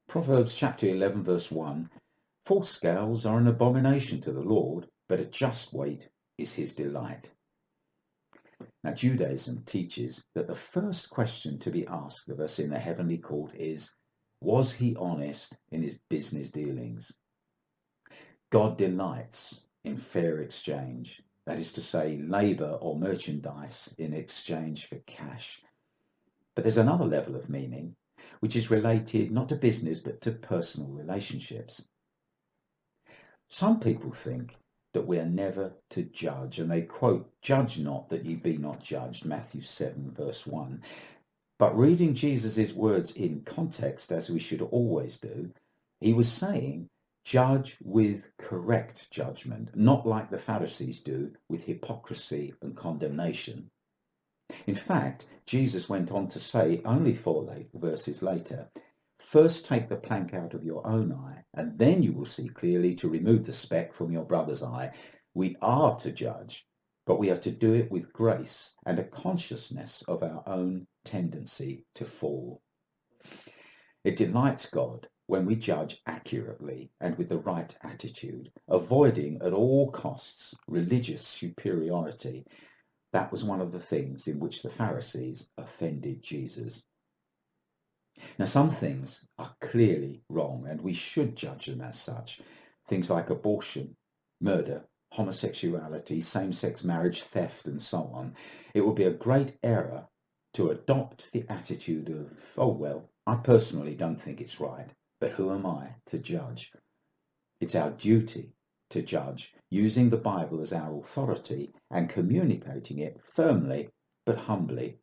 Proverbs chapter 11 verse 1, false scales are an abomination to the Lord, but a just weight is his delight. Now Judaism teaches that the first question to be asked of us in the heavenly court is, was he honest in his business dealings? God delights in fair exchange, that is to say, labour or merchandise in exchange for cash. But there's another level of meaning, which is related not to business but to personal relationships. Some people think that we are never to judge, and they quote, "Judge not that ye be not judged," Matthew 7 verse 1. But reading Jesus' words in context, as we should always do, he was saying, judge with correct judgment, not like the Pharisees do with hypocrisy and condemnation. In fact, Jesus went on to say, only 4 verses later, first take the plank out of your own eye, and then you will see clearly to remove the speck from your brother's eye. We are to judge, but we are to do it with grace and a consciousness of our own tendency to fall. It delights God when we judge accurately and with the right attitude, avoiding at all costs religious superiority. That was one of the things in which the Pharisees offended Jesus. Now, some things are clearly wrong, and we should judge them as such. Things like abortion, murder, homosexuality, same-sex marriage, theft, and so on. It would be a great error to adopt the attitude of, oh, well, I personally don't think it's right, but who am I to judge? It's our duty to judge, using the Bible as our authority and communicating it firmly but humbly.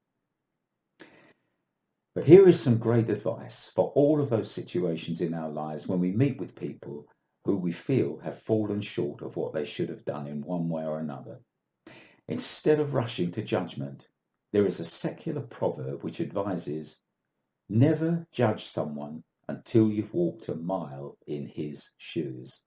But here is some great advice for all of those situations in our lives when we meet with people who we feel have fallen short of what they should have done in one way or another. Instead of rushing to judgment, there is a secular proverb which advises, never judge someone until you've walked a mile in his shoes.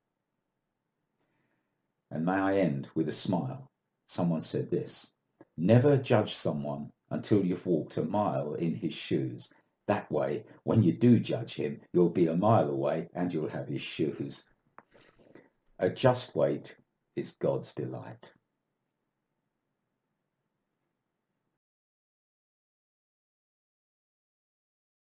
And may I end with a smile. Someone said this, never judge someone until you've walked a mile in his shoes. That way, when you do judge him, you'll be a mile away and you'll have his shoes. A just weight is God's delight.